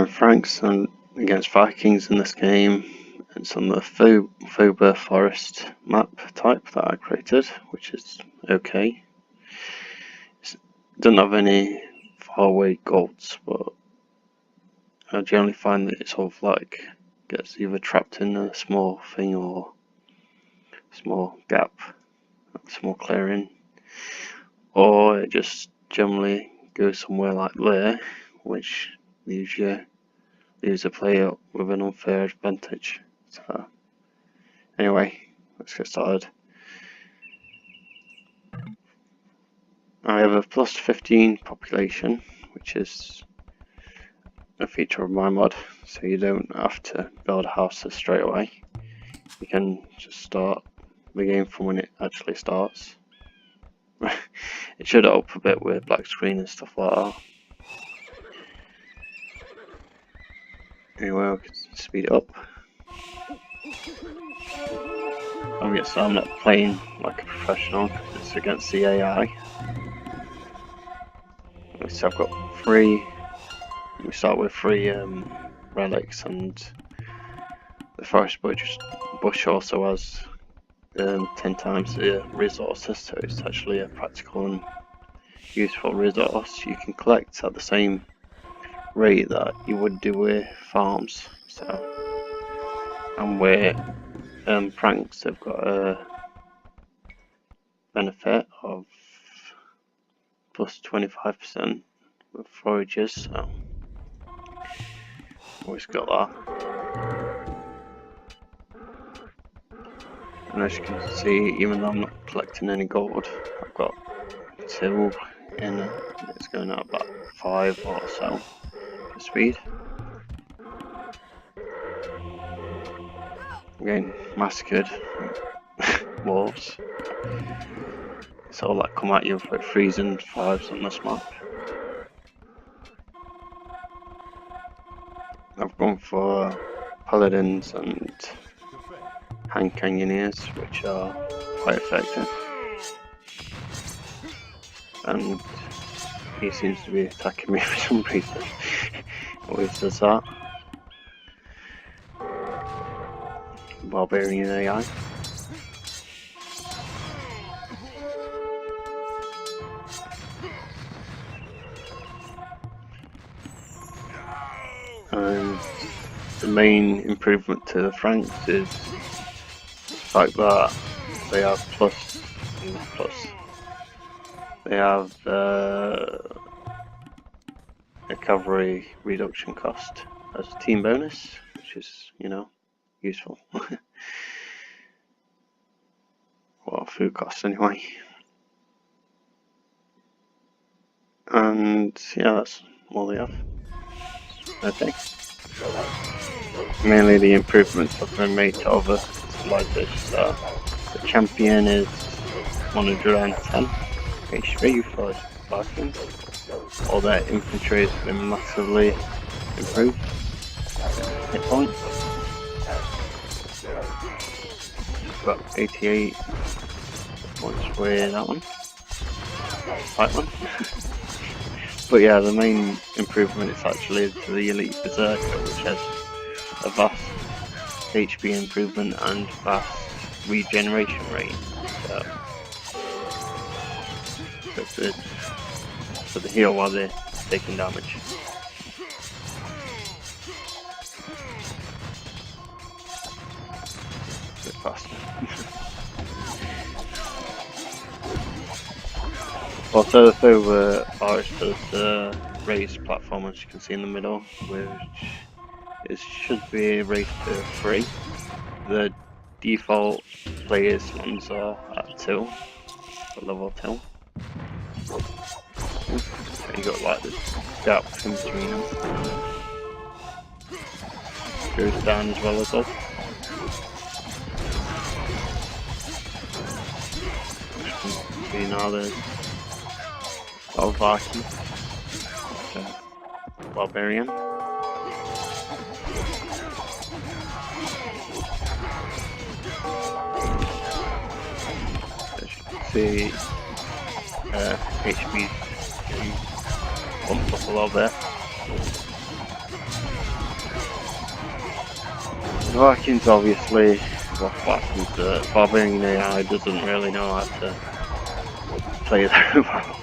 Franks and against Vikings in this game. It's on the Foba Forest map type that I created, which is okay. It doesn't have any faraway goals, but I generally find that it sort of like gets either trapped in a small thing or small gap, small clearing, or it just generally goes somewhere like there, which leaves a player with an unfair advantage. So anyway, let's get started. I have a plus 15 population, which is a feature of my mod, so you don't have to build houses straight away. You can just start the game from when it actually starts. It should help a bit with black screen and stuff like that. Anyway, I can speed it up. Obviously I'm not playing like a professional because it's against the AI. So I've got we start with 3 relics, and the forest bush also has 10 times the resources, so it's actually a practical and useful resource you can collect at the same rate that you would do with farms. So, and with pranks, they've got a benefit of plus 25% with forages, so always got that. And as you can see, even though I'm not collecting any gold, I've got 2 in it. It's going at about 5 or so for speed. I'm getting massacred. Wolves. It's all that come at you with 3s and 5s on this map. I've gone for paladins and hand cannoneers, which are quite effective. And he seems to be attacking me for some reason. Always does that. Barbarian AI. And the main improvement to the Franks is the fact that they have they have a cavalry reduction cost as a team bonus, which is, useful. Well, food costs anyway. And yeah, that's all they have. Okay. Mainly the improvements have been made to other civilizations. The champion is 110 HP for Vikings. All their infantry has been massively improved. Hit points. Got 88 points with that one. Fight one. But yeah, the main improvement is actually to the Elite Berserker, which has a vast HP improvement and vast regeneration rate. So it's good for the heal while they're taking damage. A bit faster. Also, the forest has a raised platform, as you can see in the middle, which should be raised to 3. The default players ones are at 2, at level 2. So you got like this gap in between them. Goes down as well as up. See now there's Viking, Barbarian. As you can see, HP bumped up a lot there. Vikings obviously, well, Vikings, the Barbarian AI doesn't really know how to play very well.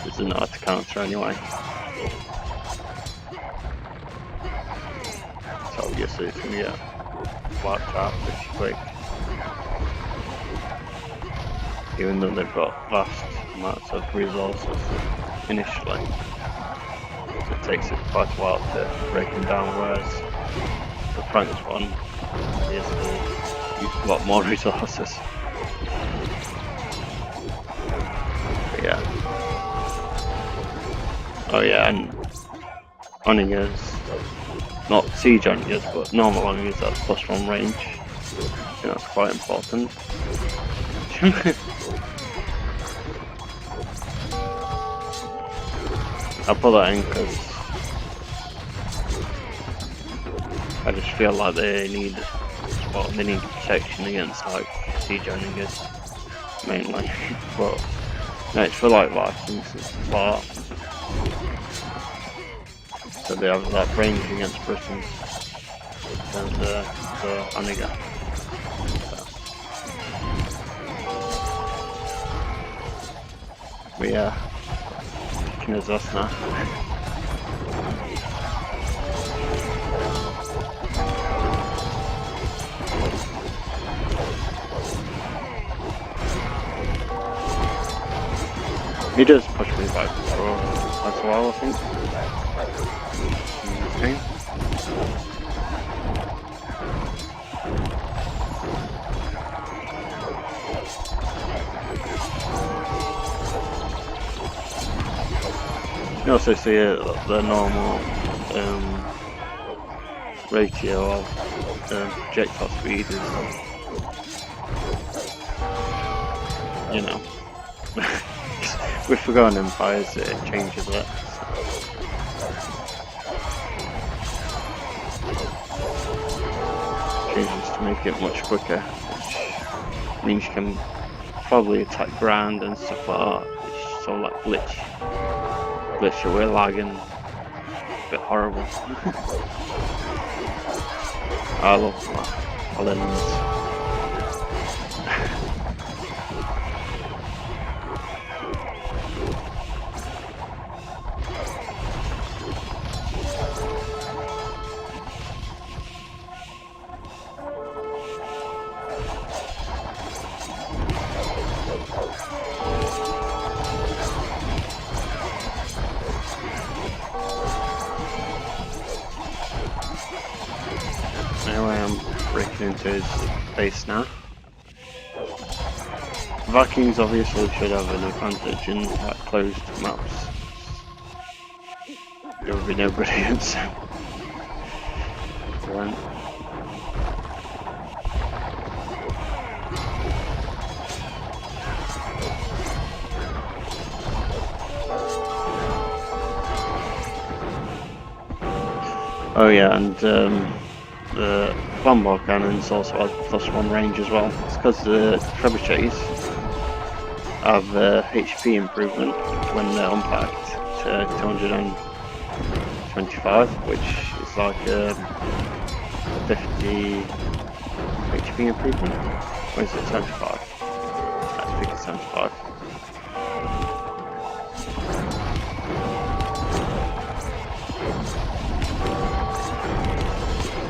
Doesn't know how to counter anyway. So obviously it's going to get wiped out pretty quick. Even though they've got vast amounts of resources initially. So it takes it quite a while to break them down, whereas the Franks one uses a lot more resources. But yeah. Oh yeah, and Onigers, not siege Onigers, but normal Onigers that's +1 range. I think that's quite important. I put that in because I just feel like they need protection against like siege Onigers mainly. But no, it's for like Vikings and stuff like that. So they have that range against Britain and the Onager. But yeah, kicking his ass now. He does push me back for quite a while, I think. Okay. You also see the normal ratio of projectile speed is, you know, with Forgotten Empires it changes a bit. Changes to make it much quicker, which means you can probably attack ground and stuff like that, which is sort of like glitch away lagging, a bit horrible. I love paladins. Anyway, I'm breaking into his base now. Vikings obviously should have an advantage in like closed maps. There would be nobody against them. Oh yeah, and the flambeau cannons also have +1 range as well. It's because the trebuchets have HP improvement when they're unpacked to 225, which is like 50 HP improvement. Or is it 75? I think it's 75.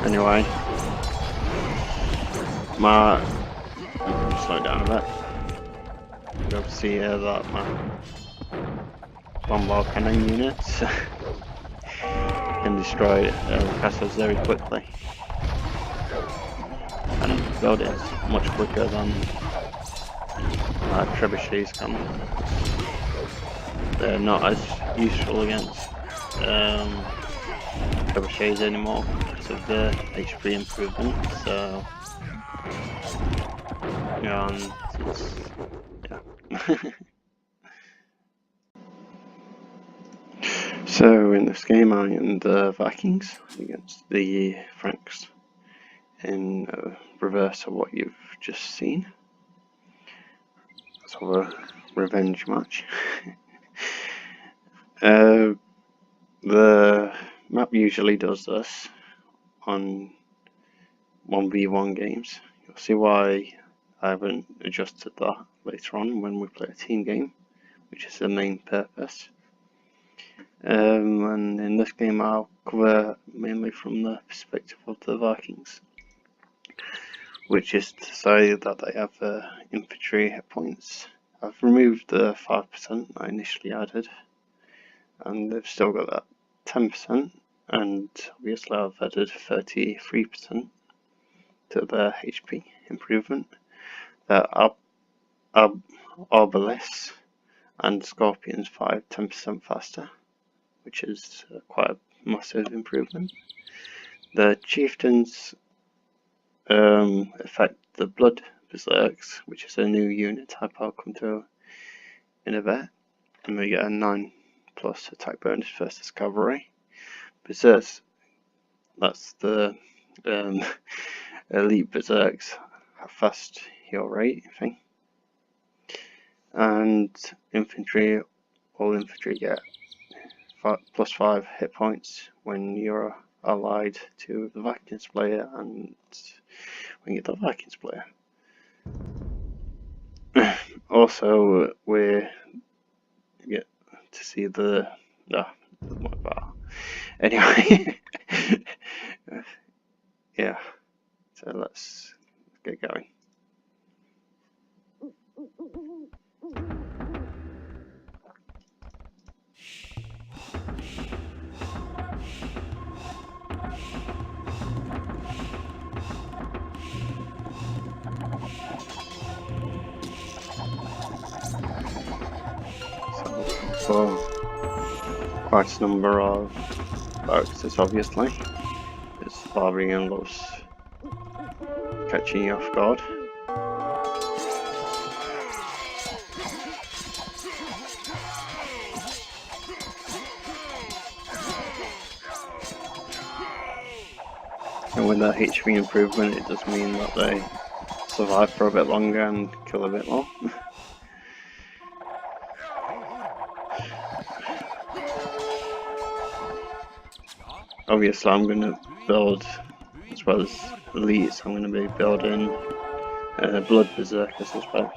Anyway, slow down a bit. Go see that my bombard cannon units can destroy castles very quickly, and buildings much quicker than trebuchets can. They're not as useful against trebuchets anymore because of the HP improvement, so yeah, and it's, yeah. So in this game I am the Vikings against the Franks in reverse of what you've just seen. Sort of a revenge match. The map usually does this, on 1v1 games. You'll see why I haven't adjusted that later on when we play a team game, which is the main purpose. And in this game I'll cover mainly from the perspective of the Vikings, which is to say that they have infantry hit points. I've removed the 5% I initially added, and they've still got that 10%, and obviously I've added 33% to their HP improvement. Their Arbalists and Scorpions fire 10% faster, which is quite a massive improvement. The Chieftains affect the Blood Berserks, which is a new unit type I'll come to in a bit, and we get a 9+ attack bonus versus cavalry. Berserks, that's the elite Berserks, have fast heal rate thing. And infantry, all infantry get +5 hit points when you're allied to the Vikings player and when you're the Vikings player. Also, we get to see the anyway. Yeah, so let's get going. For quite a number of boxes, obviously, because Barbarian loves catching you off guard. And with that HP improvement, it does mean that they survive for a bit longer and kill a bit more. Obviously, I'm going to build, as well as elites, I'm going to be building Blood Berserkers as well.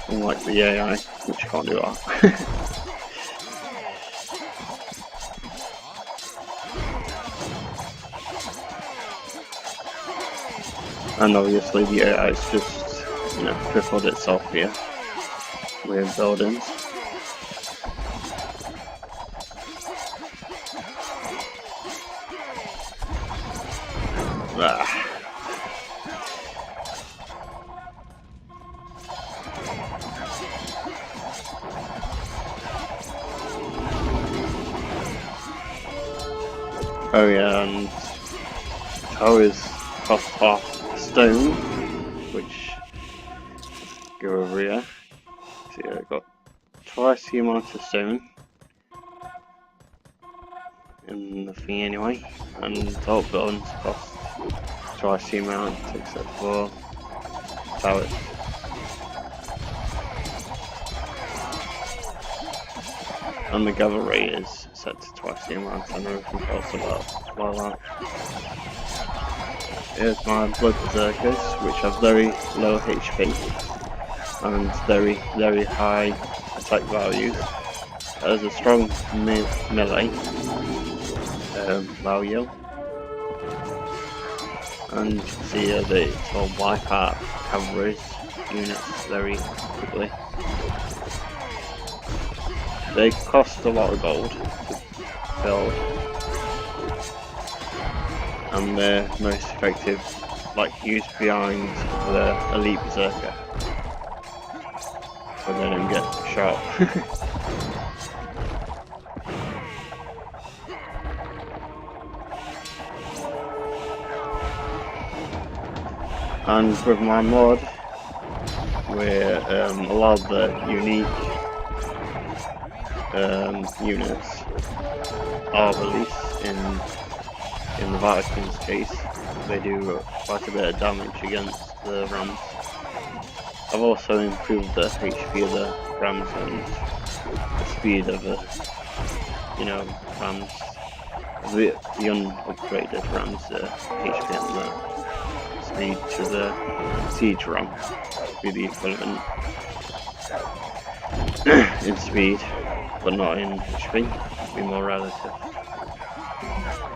Unlike the AI, which can't do that. And obviously the AI is just, tripled itself here with buildings. Oh yeah, and towers cost half stone, which go over here. See, I got twice the amount of stone in the thing anyway, and all buildings cost twice the amount except for towers. And the cavalry is set to twice the amount and everything else about like that. Here's my Blood Berserkers, which have very low HP and very, very high attack values. There's a strong melee value, and you can see here they sort of wipe out cavalry units very quickly. They cost a lot of gold to build, and they're most effective, used behind the elite berserker, so they don't get shot. And with my mod, we're allowed the unique units are released in the Vikings case. They do quite a bit of damage against the rams. I've also improved the HP of the rams and the speed of the rams the unupgraded rams, HP and the speed to the siege ram be the equivalent in speed, but not in HP. Be more relative.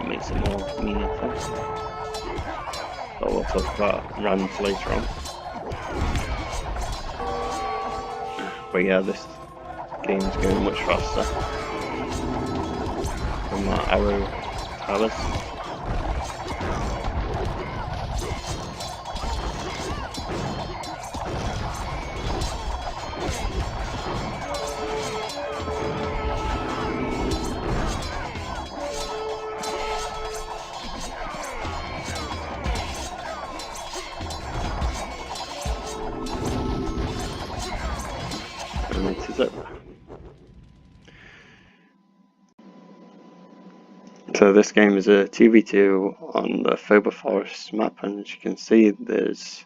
It makes it more meaningful. But we'll talk about rams later on. But yeah, this game's going much faster from that arrow towers. And it is over. So this game is a 2v2 on the Phobos Forest map, and as you can see there's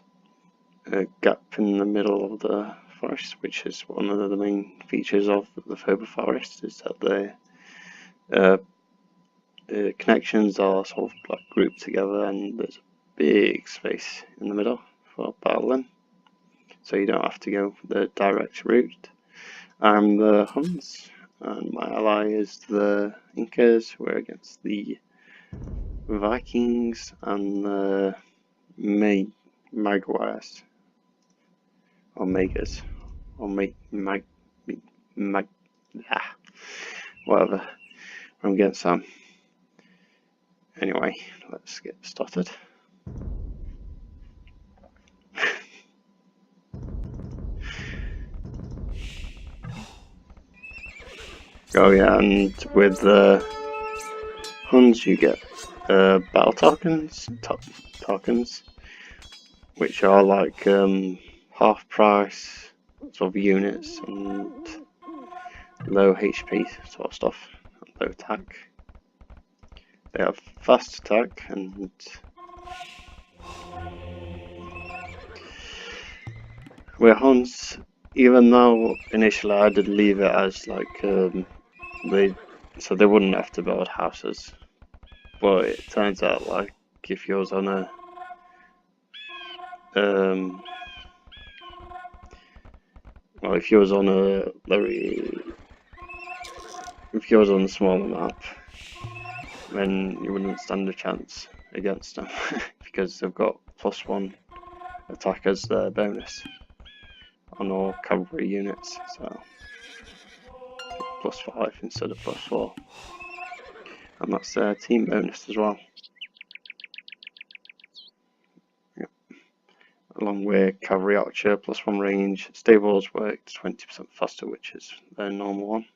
a gap in the middle of the forest, which is one of the main features of the Phobos Forest, is that the connections are sort of like grouped together and there's a big space in the middle for battling, so you don't have to go the direct route. I'm the Huns, and my ally is the Incas. We're against the Vikings and the Maguires, or Magas, or whatever. I'm against them. Anyway, let's get started. Oh yeah, and with the Huns you get battle tokens, which are like half price sort of units and low HP sort of stuff, low attack. They have fast attack, and with Huns, even though initially I did leave it as like so they wouldn't have to build houses, but it turns out like if you was on a well, if you was on a smaller map, then you wouldn't stand a chance against them because they've got +1 attack as their bonus on all cavalry units, so +5 instead of +4, and that's their team bonus as well. Yep. Along with cavalry archer, +1 range, stables work 20% faster, which is their normal one,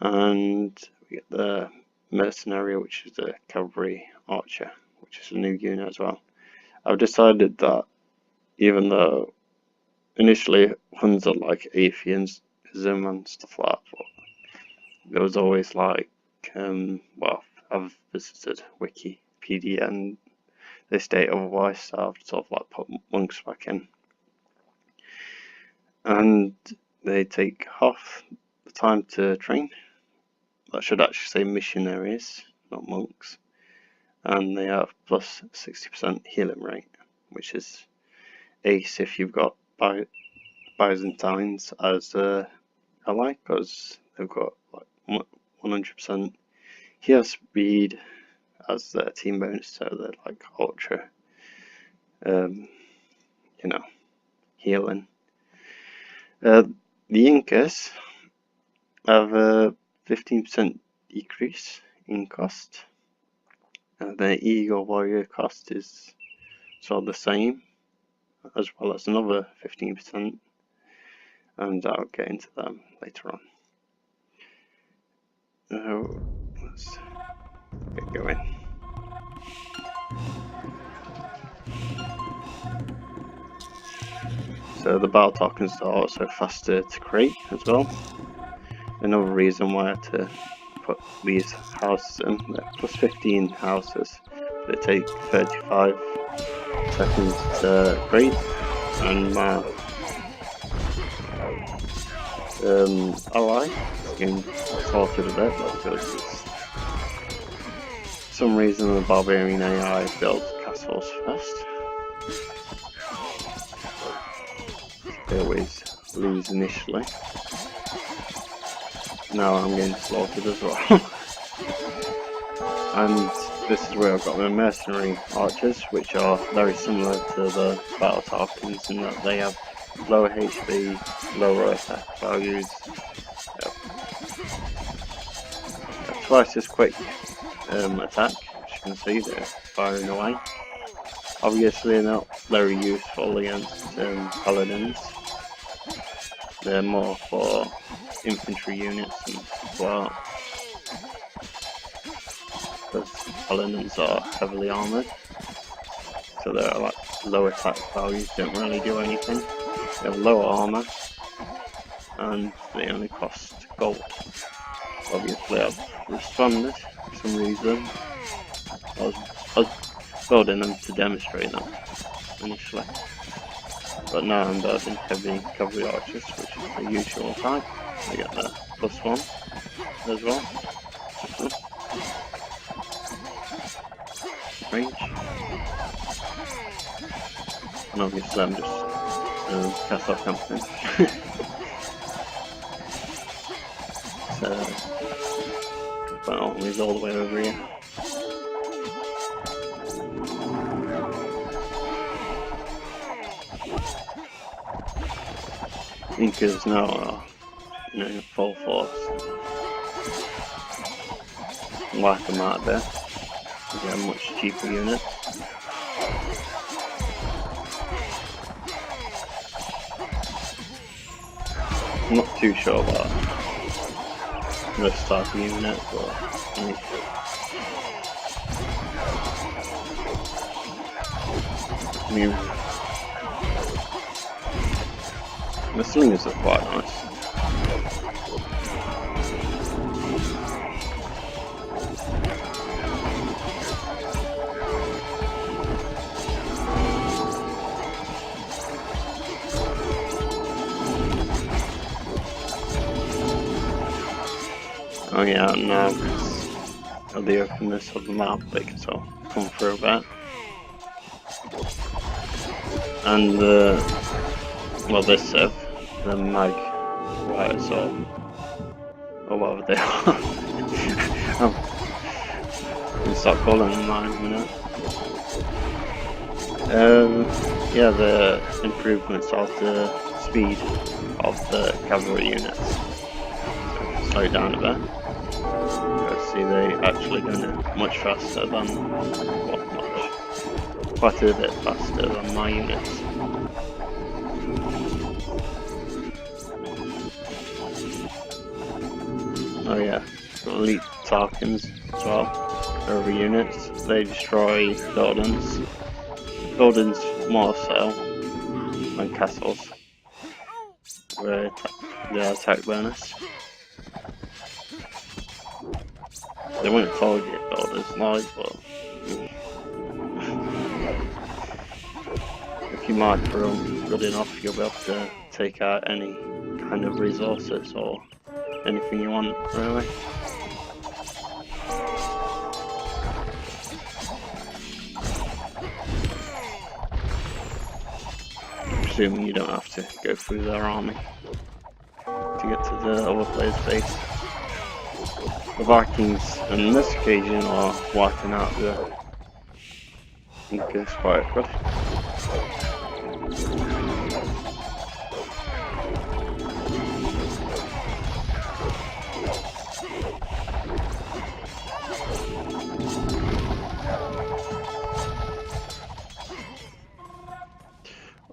and we get the mercenary, which is the cavalry archer, which is a new unit as well. I've decided that even though initially Huns are like atheism and stuff like that, but there was always like well, I've visited Wikipedia and they state otherwise, so I've sort of like put monks back in, and they take half the time to train. That should actually say missionaries, not monks, and they have +60% healing rate, which is ace if you've got Byzantines as ally, because they've got like 100% heal speed as their team bonus, so they're like ultra, healing. The Incas have a 15% decrease in cost. The Eagle Warrior cost is sort of the same, as well as another 15%, and I'll get into them later on. So let's get going. So the battle tokens are also faster to create as well. Another reason why I had to put these houses in. They're +15 houses. They take 35 seconds to create, and my ally is getting sorted a bit because some reason the Barbarian AI builds castles first. They always lose initially. Now I'm getting slaughtered as well. And this is where I've got my mercenary archers, which are very similar to the battle Tarkins in that they have lower HP, lower attack values, twice as quick attack, as you can see they're firing away. Obviously not very useful against paladins, they're more for infantry units and well, because paladins are heavily armoured, so they're like low attack values, don't really do anything. They have lower armour and they only cost gold. Obviously I've responded for some reason. I was building them to demonstrate them initially, but now I'm building heavy cavalry archers, which is the usual type. I get the +1 as well. Range. And obviously I'm just cast off camping. So put armies all the way over here. Inkas now are, in full force. Whack them out there. You get a much cheaper unit. I'm not too sure about this type of unit, but I mean, the slingers are quite nice. Oh yeah, and now because of the openness of the map, they can sort of come through a bit. And well, this serve, the mag riders or whatever they are. I'm gonna start calling them mine in a minute. Yeah, the improvements of the speed of the cavalry units. Slow it down a bit. See, they actually going much faster than, quite a bit faster than my units. Oh yeah, elite Tarkins as well, over units. They destroy buildings. Buildings more so than castles, where they attack bonus. They wouldn't have told you builders like, but if you micro them good enough, you'll be able to take out any kind of resources or anything you want, really. Presuming you don't have to go through their army to get to the other player's base. The Vikings on this occasion are wiping out the Inkas quite good.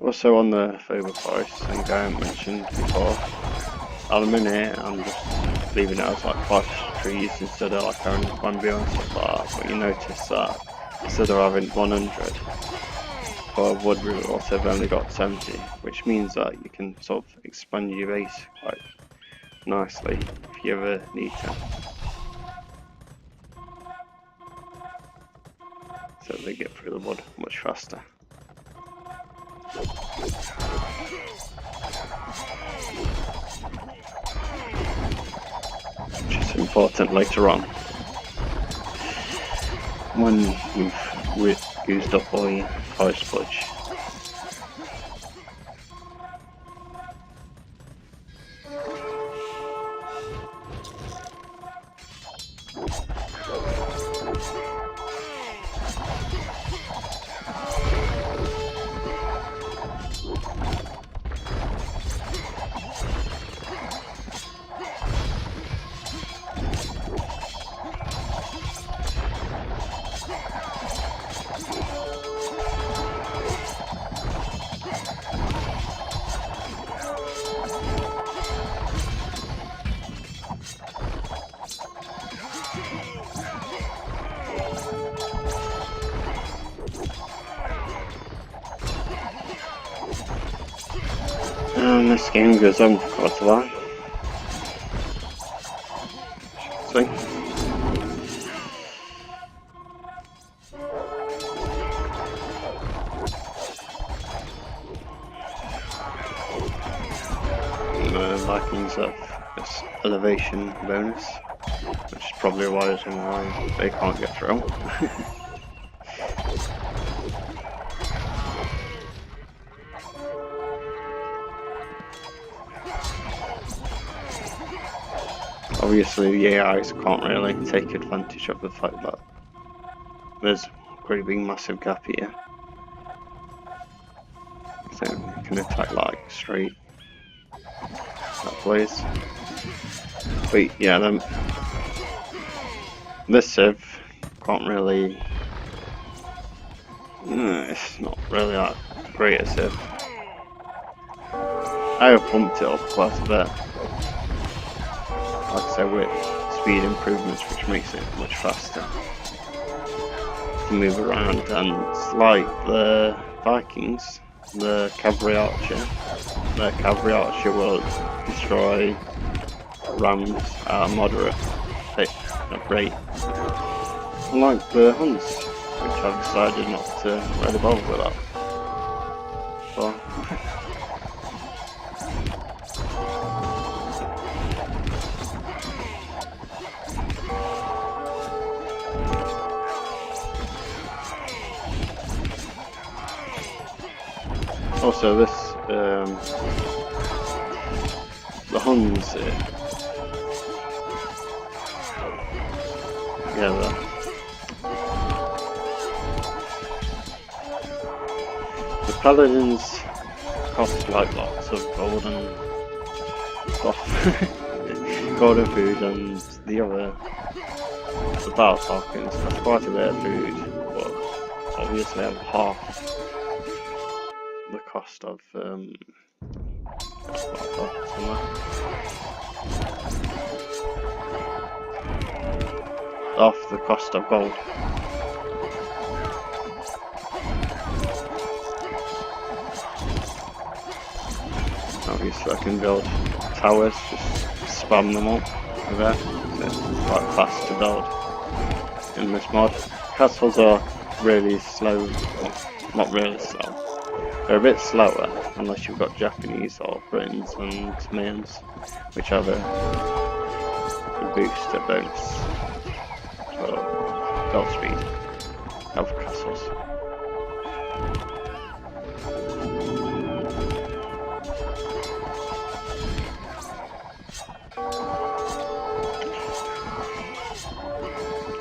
Also on the Voobly Forest, I think I haven't mentioned before, at the minute I'm just leaving it as like 5 trees instead of like having 1 beyond and stuff like that, but you notice that instead of having 100 for wood resource I've only got 70, which means that you can sort of expand your base quite nicely if you ever need to. So they get through the wood much faster. Which is important later on. when you've used up all your forest fudge. This game goes on for quite a while. See? The Vikings have this elevation bonus, which is probably why they can't get through. Obviously the AIs can't really take advantage of the fact that there's a pretty big massive gap here. So you can attack like straight that place. But yeah, this civ can't really... it's not really that great a civ. I have pumped it up quite a bit. Like I said, with speed improvements, which makes it much faster to move around, and like the Vikings, the cavalry archer will destroy rams at a moderate rate, unlike the Huns, which I've decided not to really bother with that. So also, this the Huns, the Paladins cost like lots of gold and stuff, gold and food, and the battle tokens cost quite a bit of food, but obviously have half the cost of half the cost of gold. Obviously I can build towers, just spam them up with that, so it's quite fast to build in this mod. Castles are really slow, well, not really slow. They're a bit slower unless you've got Japanese or Britons and Mayans, which have a boost, a bonus for build speed of castles.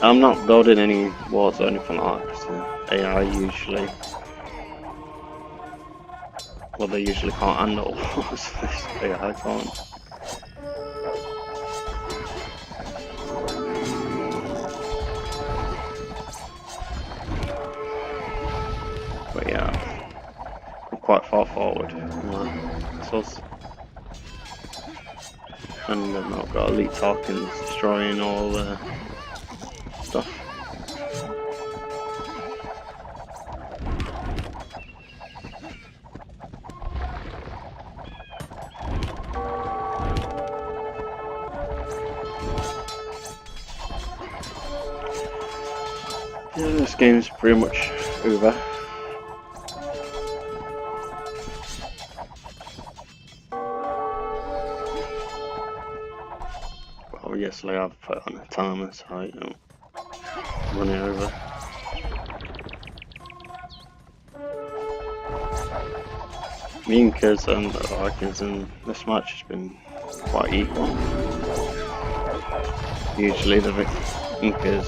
I'm not building any walls or anything like that, because the AI usually... well, they usually can't handle walls, this AI can't. But yeah, I'm quite far forward in my castles. And then I've got elite tokens destroying all the stuff. Yeah, this game's pretty much over. Obviously I've put on a timer so I don't run it over. The Incas and the Vikings in this match has been quite equal. Usually the Incas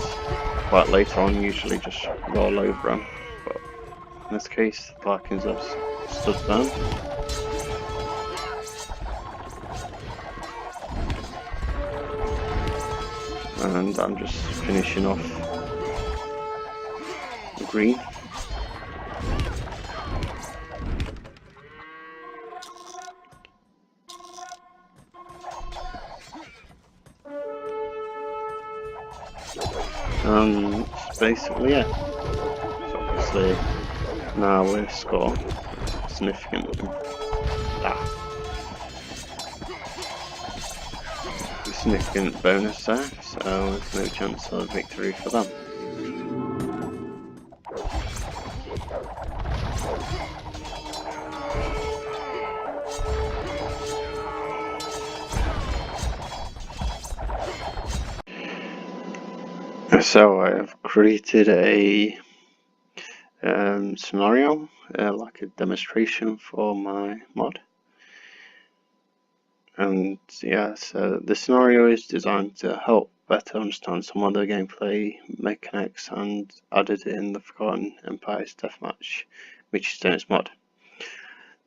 quite late on usually just roll over them, but in this case the Vikings have stood firm. And I'm just finishing off the green. Basically, yeah. So obviously now we score significant bonus there, so there's no chance of victory for them. So I have created a scenario, like a demonstration for my mod. And yeah, so the scenario is designed to help better understand some other gameplay mechanics and added in the Forgotten Empires Deathmatch Michi mod.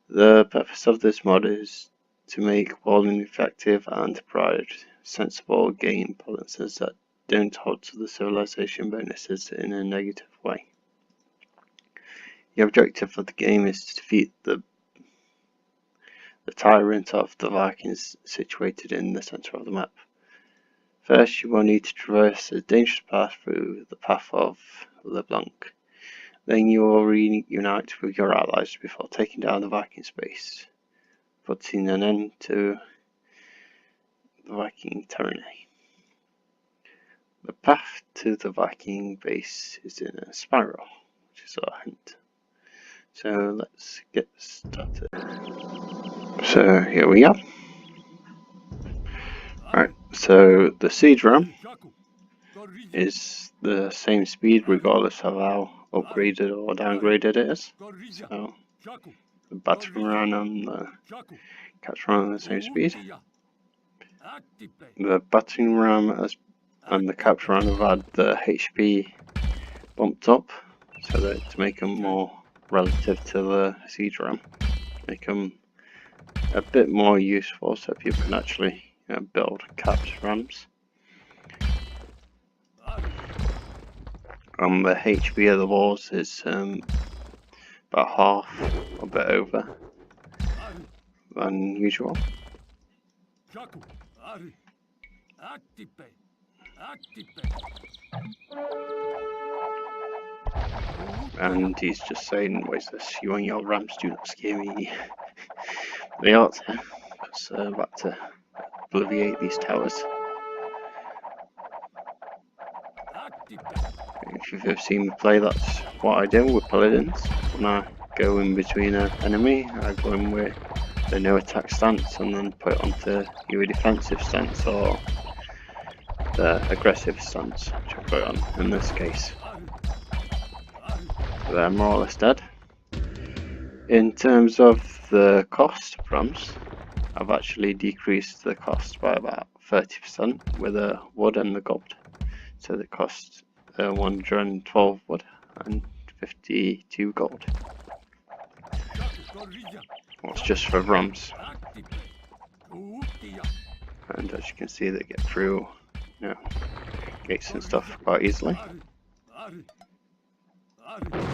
The purpose of this mod is to make bowling effective and to provide sensible game balances that don't alter the civilization bonuses in a negative way. The objective of the game is to defeat the tyrant of the Vikings situated in the centre of the map. First, you will need to traverse a dangerous path through the path of LeBlanc. Then you will reunite with your allies before taking down the Viking base, putting an end to the Viking tyranny. The path to the Viking base is in a spiral, which is our hint. So let's get started. So here we are. Alright, so the siege ram is the same speed regardless of how upgraded or downgraded it is. So the battering ram and the capture ram are the same speed. The battering ram and the capture ram have had the HP bumped up so that to make them more relative to the siege ram, make them a bit more useful so people can actually build capped rams. The HP of the walls is about half, a bit over than usual. And he's just saying, what is this? You and your rams do not scare me. They ought to, because I'm about to obliviate these towers. If you've ever seen me play, that's what I do with paladins. When I go in between an enemy, I go in with the no attack stance and then put it onto either defensive stance or the aggressive stance, which I put on in this case. They're more or less dead. In terms of the cost of rams, I've actually decreased the cost by about 30% with the wood and the gold. So they cost 112 wood and 52 gold. That's just for rams. And as you can see, they get through gates and stuff quite easily.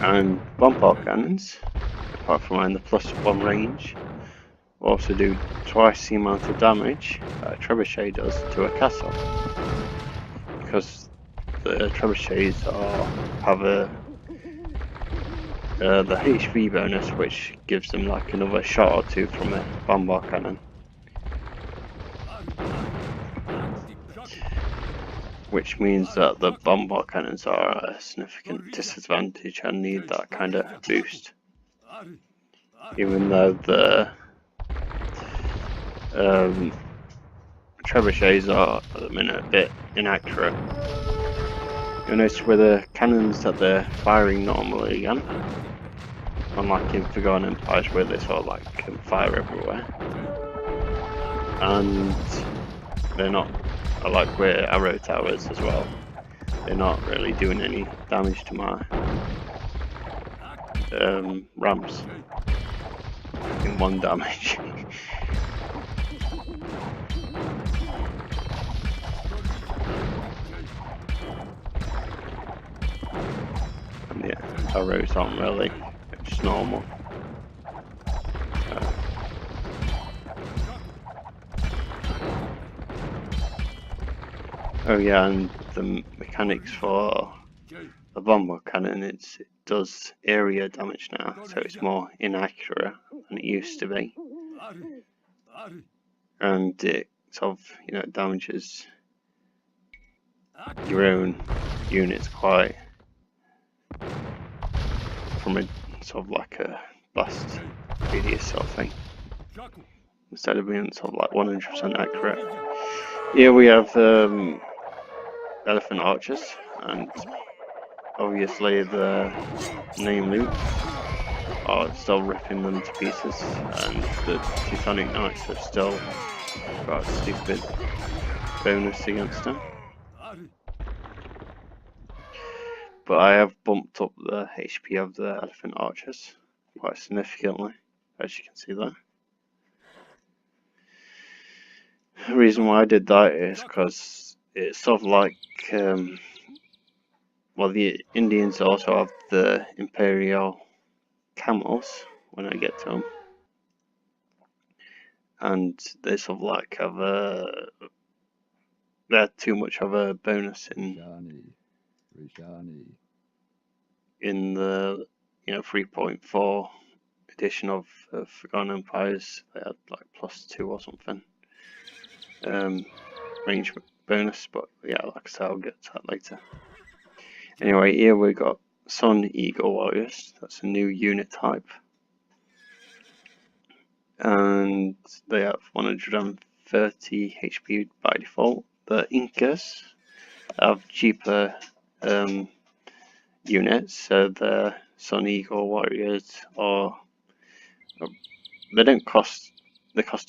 And bomb cannons, apart from having the +1 range, will also do twice the amount of damage that a trebuchet does to a castle. Because the trebuchets have the HP bonus, which gives them like another shot or two from a bomb cannon. Which means that the bomb cannons are a significant disadvantage and need that kind of boost. Even though the trebuchets are at the minute a bit inaccurate. You'll notice with the cannons that they're firing normally again, unlike in Forgotten Empires where they sort of like can fire everywhere. And they're not, like where arrow towers as well, they're not really doing any damage to my ramps in one damage. And yeah, arrows aren't really, it's normal. Oh yeah, and the mechanics for the bomber cannon, it does area damage now, so it's more inaccurate than it used to be. And it sort of, you know, damages your own units quite from a sort of like a blast radius sort of thing, instead of being sort of like 100% accurate. Here we have elephant archers, and obviously the name loot are still ripping them to pieces, and the Teutonic Knights have still got a stupid bonus against them. But I have bumped up the HP of the elephant archers quite significantly, as you can see there. The reason why I did that is because it's sort of like, well, the Indians also have the Imperial camels when I get to them, and they sort of like have they're too much of a bonus in the 3.4 edition of Forgotten Empires. They had like +2 or something range bonus, but yeah, like I said, I'll get to that later. Anyway, here we got Sun Eagle Warriors. That's a new unit type, and they have 130 HP by default. The Incas have cheaper units, so the Sun Eagle Warriors they cost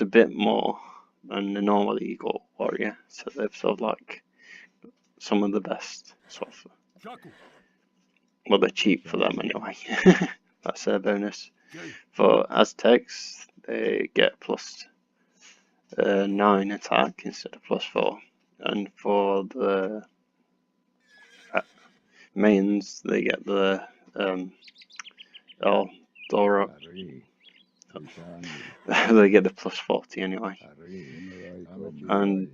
a bit more than the normal Eagle Warrior, so they've sort of like some of the best sort of, well, they're cheap for them anyway. That's their bonus. For Aztecs, they get +9 attack instead of +4, and for the Mayans, they get the Dora. They get the +40 anyway, and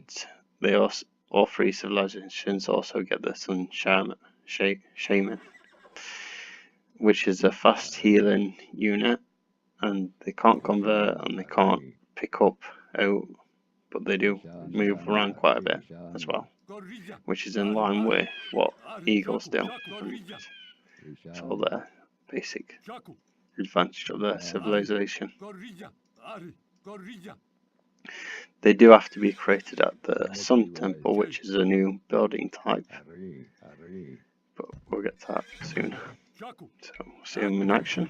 they also, all three civilizations also get the Sun Shaman, which is a fast healing unit, and they can't convert and they can't pick up out, but they do move around quite a bit as well, which is in line with what Eagles do. So their basic advantage of their civilization. They do have to be created at the Sun Temple, which is a new building type, but we'll get to that soon. So we'll see them in action.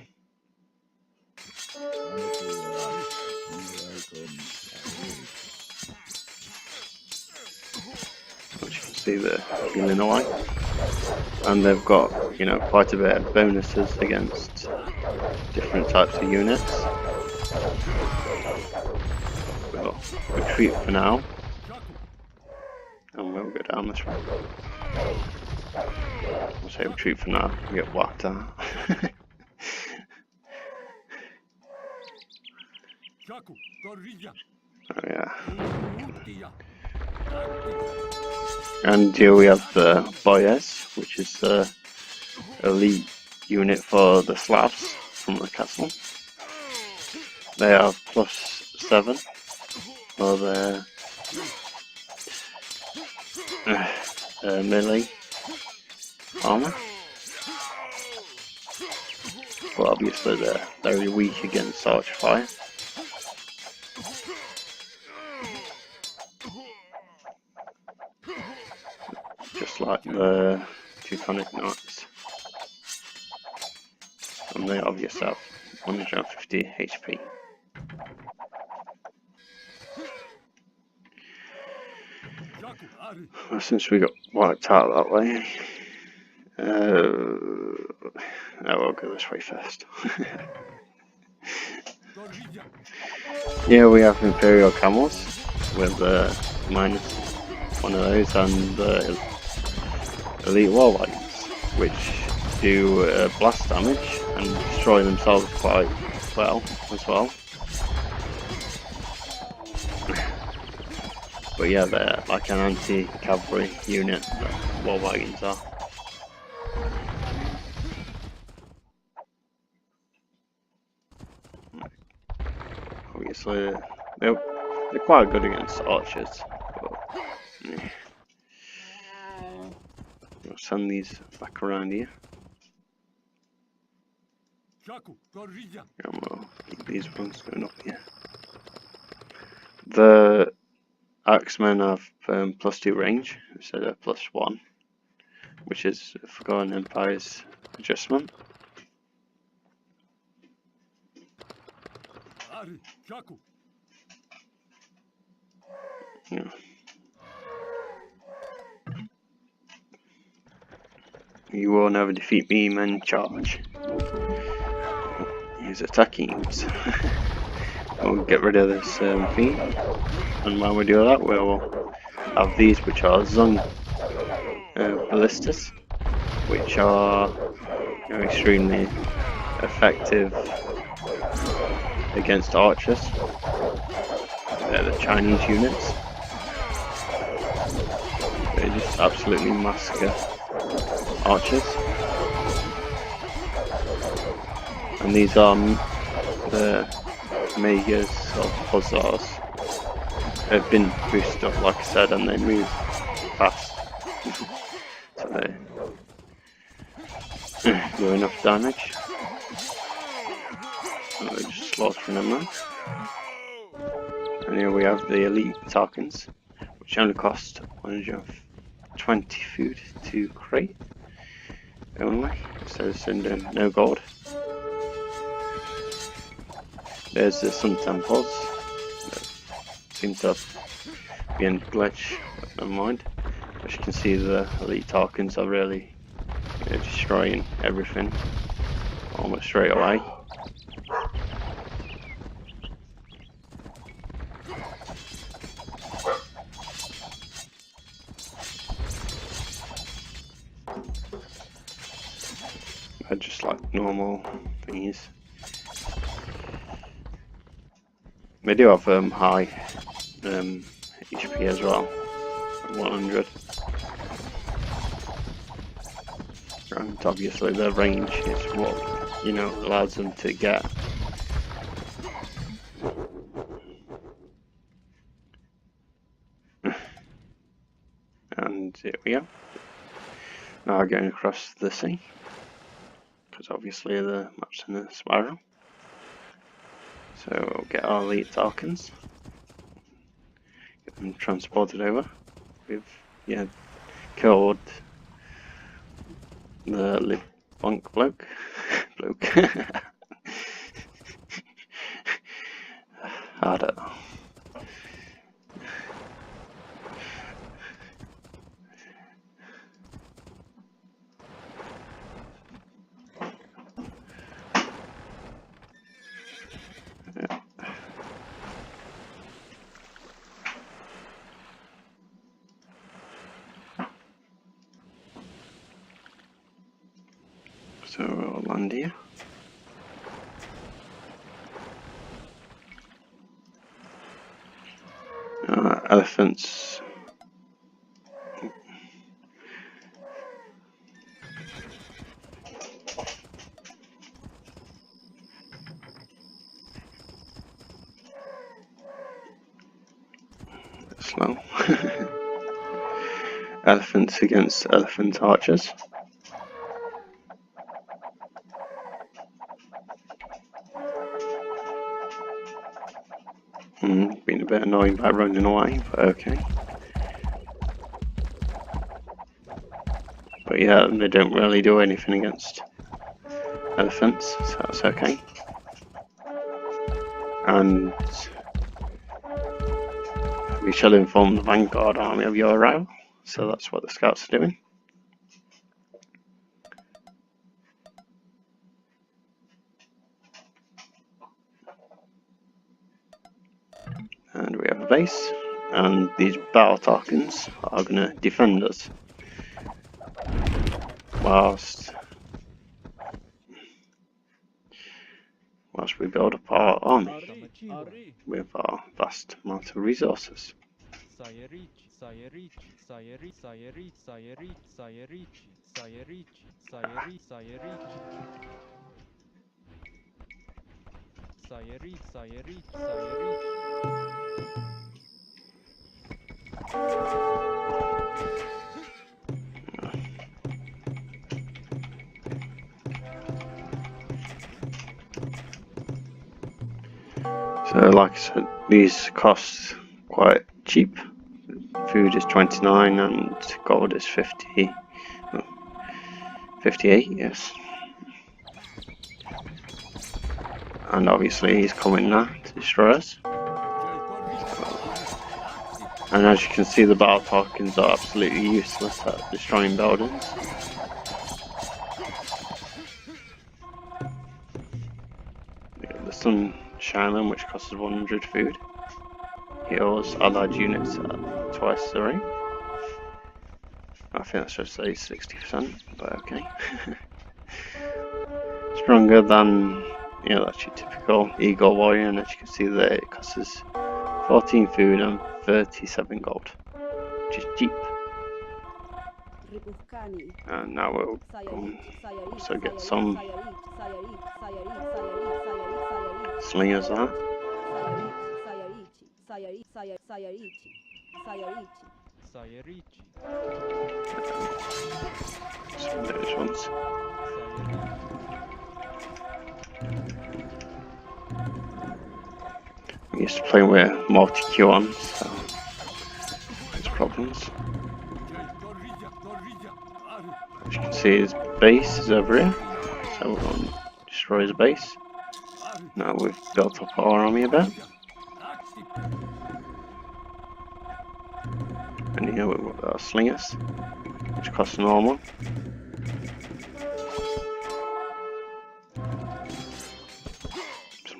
As you can see, they're healing away, and they've got quite a bit of bonuses against different types of units. We'll retreat for now, and we'll go down this road. I'll say retreat for now, we get whacked out. Oh yeah. And here we have the Boyes, which is the elite unit for the Slavs from the castle. They have +7 for their melee armor, but obviously they're very weak against archfire. Just like the Teutonic Knights. and they obviously have 150 HP. Well, since we got wiped out that way, we'll go this way first. Yeah, we have Imperial Camels with minus one of those, and Elite War Wagons, which do blast damage and destroy themselves quite well as well. But yeah, they're like an anti-cavalry unit that War Wagons are. Obviously, they're quite good against archers, but yeah. We'll send these back around here. And we'll keep these ones going up here. The Axemen have +2 range instead of +1, which is Forgotten Empire's adjustment. Yeah. You will never defeat me, men charge. He's attacking us. We'll get rid of this fiend, and when we do that, we'll have these, which are Zung ballistas, which are extremely effective against archers. They're the Chinese units. They just absolutely massacre archers. And these are the Megas or Hussars. They've been boosted up, like I said, and they move fast. So they do enough damage. So they're just slaughtering them now. And here we have the Elite Tarkans, which only cost 120 food to crate. Only. It says send no gold. There's the Sun Temples. That seem to be a glitch, but never mind. As you can see, the Elite Tarkans are really destroying everything almost straight away. They're just like normal thingies. They do have high HP as well, 100. And obviously their range is what allows them to get. And here we go. Now going across the sea, because obviously the map's in a spiral. So we'll get our Elite Tarkans, get them transported over. We've killed the lip bunk bloke. I don't know. So we'll land here. Elephants. Slow. Elephants against elephant archers. Been a bit annoying by running away, but okay. But yeah, they don't really do anything against elephants, so that's okay. And we shall inform the vanguard army of your arrival, so that's what the scouts are doing. And we have a base, and these battle tokens are going to defend us whilst we build up our army with our vast amount of resources. So like I said, these cost quite cheap. Food is 29 and gold is 58, yes. And obviously he's coming now to destroy us. And as you can see, the battle tokens are absolutely useless at destroying buildings. The sun shining, which costs 100 food. Heals allied units at twice the rate. I think that should say 60%, but okay. Stronger than, that's your typical eagle warrior, and as you can see there, it costs 14 food and 37 gold, which is cheap. And now we'll also get some slingers there. Some of those ones. I'm used to playing with multi-queue on, so there's problems. As you can see, his base is over here, so we're going to destroy his base. Now we've built up our army a bit. And here we've got our slingers, which cost normal.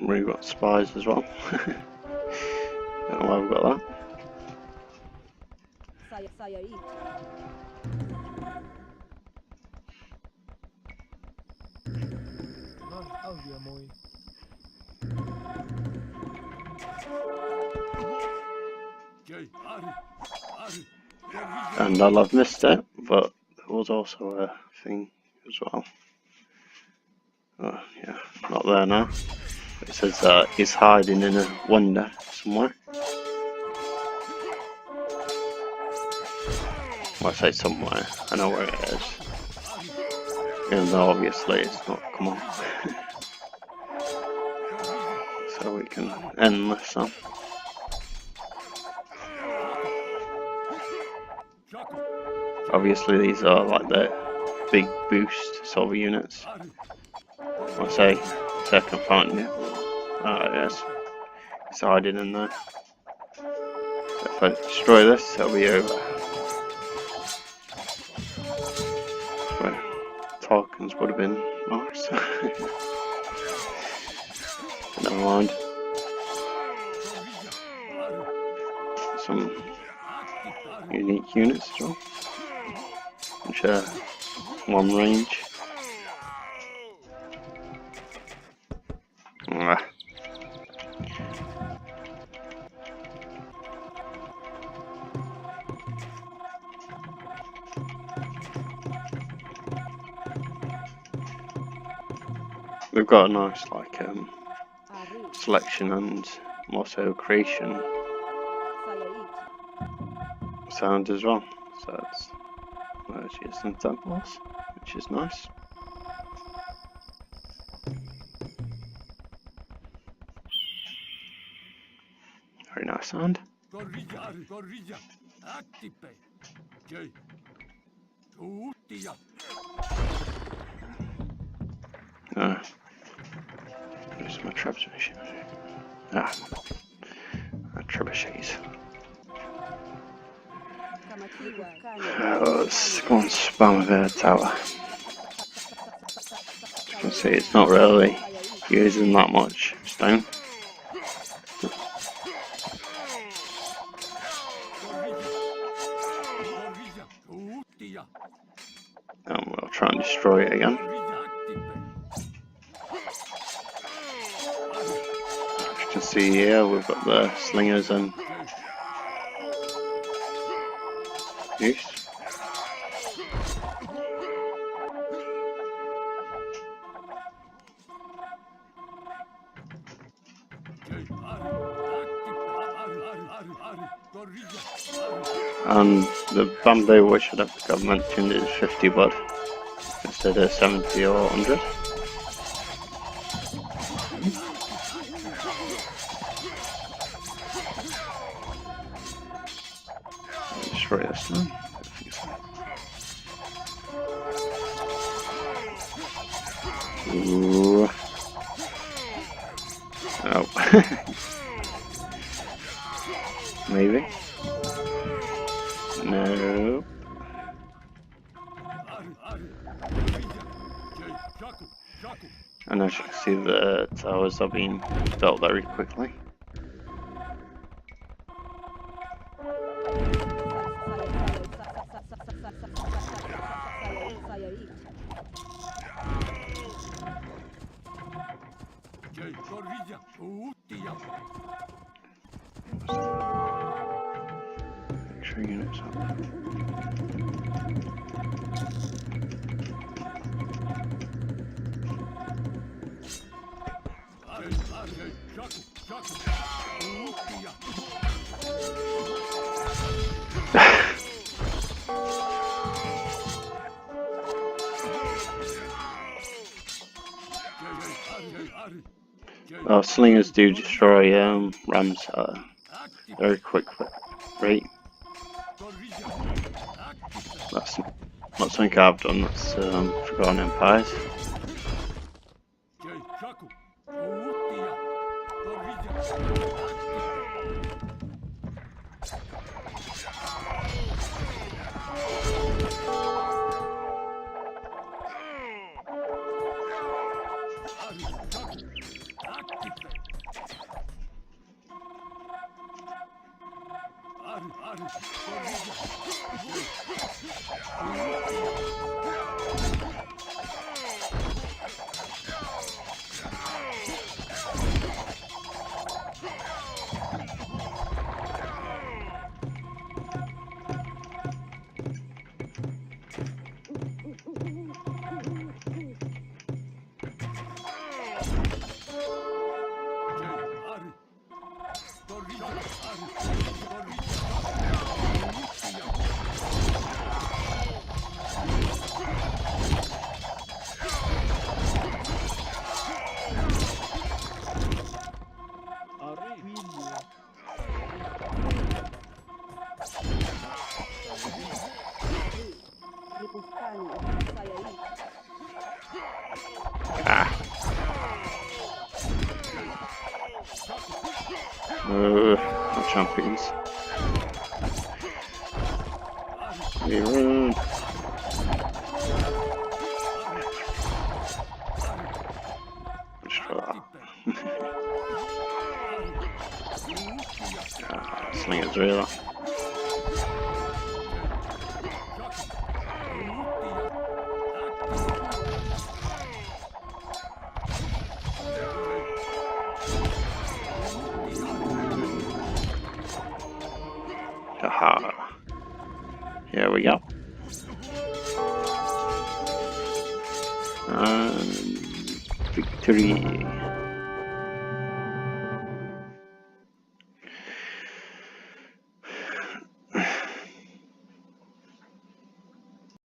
We've got spies as well. Don't know why we've got that. And I've missed it, but there was also a thing as well. Oh, yeah, not there now. It says he's hiding in a wonder somewhere. Well, I say somewhere, I know where it is. Even though obviously it's not come on. So we can end this off. Obviously these are like the big boost sort of units. I say second fountain here. Yes. It's hiding in there. So if I destroy this, it'll be over. Well, tokens would have been nice. Never mind. Some unique units as well, which are one range. We've got a nice selection and also creation sound as well. So it's actually some temples, which is nice. Very nice sound. Where's my trebuchet? Ah, my trebuchets. Let's go and spam a bit of tower. You can see it's not really using that much stone. And we'll try and destroy it again. As you can see here, we've got the slingers and use. And the bamboo, which I don't think I've mentioned, is 50 wood instead of 70 or 100. Destroy this one. Ooh. Oh. Maybe. No. And as you can see, the towers are being built very quickly. Extra units up. Oh, slingers do destroy rams at a very quick rate. That's not something I've done, that's Forgotten Empires. No champions. We run. Slingers really. Haha. Here we go. And victory.